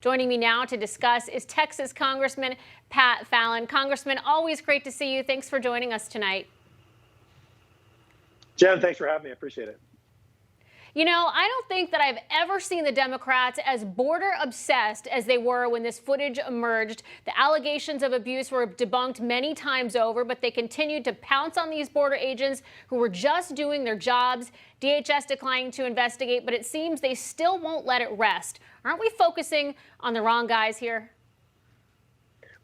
Joining me now to discuss is Texas Congressman Pat Fallon. Congressman, always great to see you. Thanks for joining us tonight. Jen, thanks for having me. I appreciate it. You know, I don't think that I've ever seen the Democrats as border obsessed as they were when this footage emerged. The allegations of abuse were debunked many times over, but they continued to pounce on these border agents who were just doing their jobs. DHS declining to investigate, but it seems they still won't let it rest. Aren't we focusing on the wrong guys here?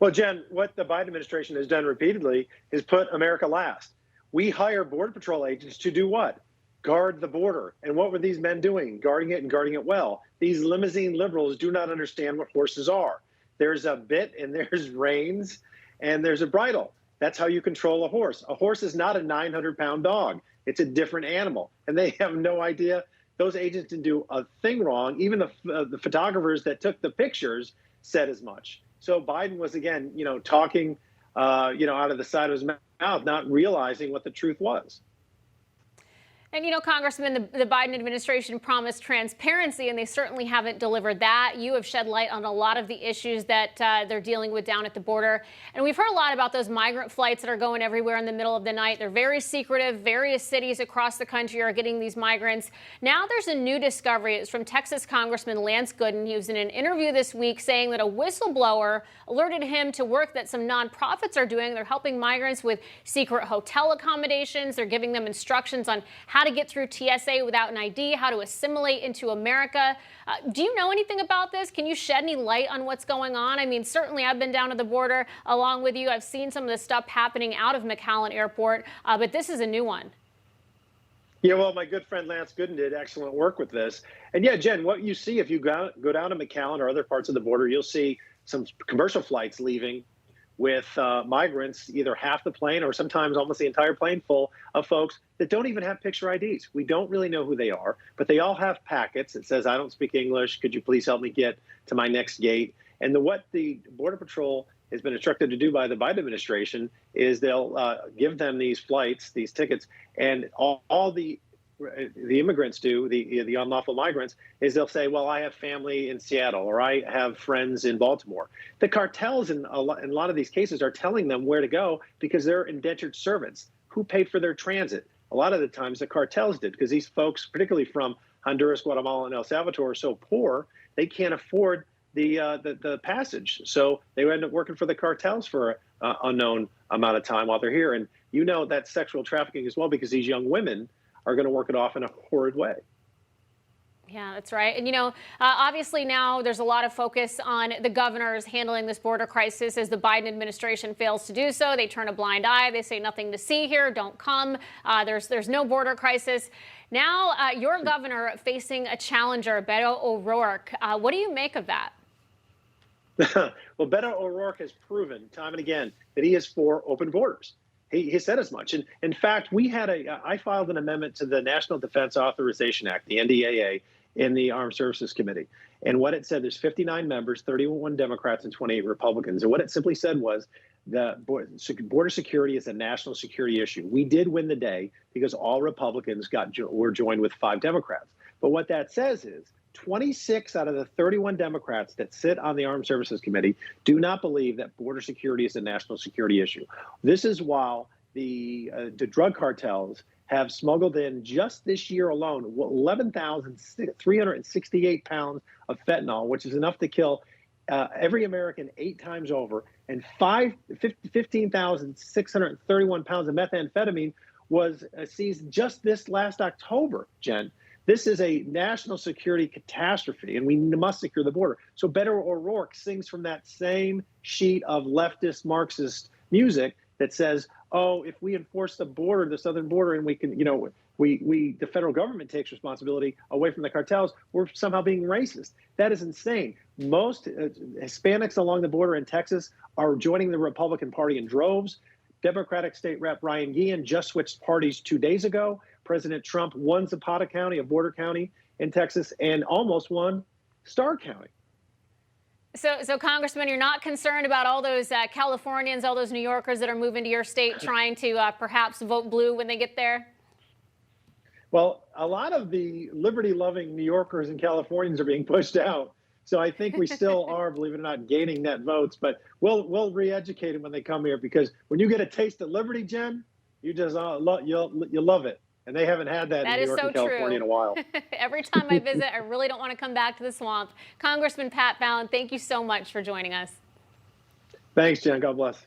Well, Jen, what the Biden administration has done repeatedly is put America last. We hire Border Patrol agents to do what? Guard the border. And what were these men doing? Guarding it and guarding it well. These limousine liberals do not understand what horses are. There's a bit and there's reins and there's a bridle. That's how you control a horse. A horse is not a 900-pound dog. It's a different animal. And they have no idea. Those agents didn't do a thing wrong. Even the photographers that took the pictures said as much. So Biden was, again, talking, out of the side of his mouth, not realizing what the truth was. And, you know, Congressman, the Biden administration promised transparency, and they certainly haven't delivered that. You have shed light on a lot of the issues that they're dealing with down at the border. And we've heard a lot about those migrant flights that are going everywhere in the middle of the night. They're very secretive. Various cities across the country are getting these migrants. Now there's a new discovery. It's from Texas Congressman Lance Gooden. He was in an interview this week saying that a whistleblower alerted him to work that some nonprofits are doing. They're helping migrants with secret hotel accommodations. They're giving them instructions on how to get through TSA without an ID, how to assimilate into America. Do you know anything about this? Can you shed any light on what's going on? I mean, certainly I've been down to the border along with you. I've seen some of the stuff happening out of McAllen Airport, but this is a new one. Yeah, well, my good friend Lance Gooden did excellent work with this. And yeah, Jen, what you see if you go down to McAllen or other parts of the border, you'll see some commercial flights leaving with migrants, either half the plane or sometimes almost the entire plane full of folks that don't even have picture IDs. We don't really know who they are, but they all have packets that says, I don't speak English. Could you please help me get to my next gate? And what the Border Patrol has been instructed to do by the Biden administration is they'll give them these flights, these tickets, and all the immigrants do, the unlawful migrants, is they'll say, well, I have family in Seattle or I have friends in Baltimore. The cartels in a lot of these cases are telling them where to go because they're indentured servants. Who paid for their transit? A lot of the times the cartels did, because these folks, particularly from Honduras, Guatemala, and El Salvador, are so poor they can't afford the passage. So they end up working for the cartels for an unknown amount of time while they're here. And you know that's sexual trafficking as well, because these young women are going to work it off in a horrid way. Yeah, that's right. And, you know, obviously now there's a lot of focus on the governors handling this border crisis as the Biden administration fails to do so. They turn a blind eye. They say nothing to see here. Don't come. There's no border crisis. Now your governor facing a challenger, Beto O'Rourke. What do you make of that? Well, Beto O'Rourke has proven time and again that he is for open borders. He said as much. And in fact, I filed an amendment to the National Defense Authorization Act, the NDAA, in the Armed Services Committee. And what it said, there's 59 members, 31 Democrats and 28 Republicans. And what it simply said was the border security is a national security issue. We did win the day because all Republicans were joined with 5 Democrats. But what that says is 26 out of the 31 Democrats that sit on the Armed Services Committee do not believe that border security is a national security issue. This is while the drug cartels have smuggled in, just this year alone, 11,368 pounds of fentanyl, which is enough to kill every American 8 times over, and 15,631 pounds of methamphetamine was seized just this last October, Jen. This is a national security catastrophe, and we must secure the border. So Beto O'Rourke sings from that same sheet of leftist Marxist music that says, oh, if we enforce the border, the southern border, and we can, the federal government takes responsibility away from the cartels, we're somehow being racist. That is insane. Most Hispanics along the border in Texas are joining the Republican Party in droves. Democratic State Rep Ryan Guillen just switched parties 2 days ago. President Trump won Zapata County, a border county in Texas, and almost won Starr County. So Congressman, you're not concerned about all those Californians, all those New Yorkers that are moving to your state trying to perhaps vote blue when they get there? Well, a lot of the liberty-loving New Yorkers and Californians are being pushed out So I think we still are, believe it or not, gaining net votes. But we'll re-educate them when they come here, because when you get a taste of liberty, Jen, you just you'll love it. And they haven't had that in That New is York so and California true. in a while. Every time I visit, I really don't want to come back to the swamp. Congressman Pat Fallon, thank you so much for joining us. Thanks, Jen. God bless.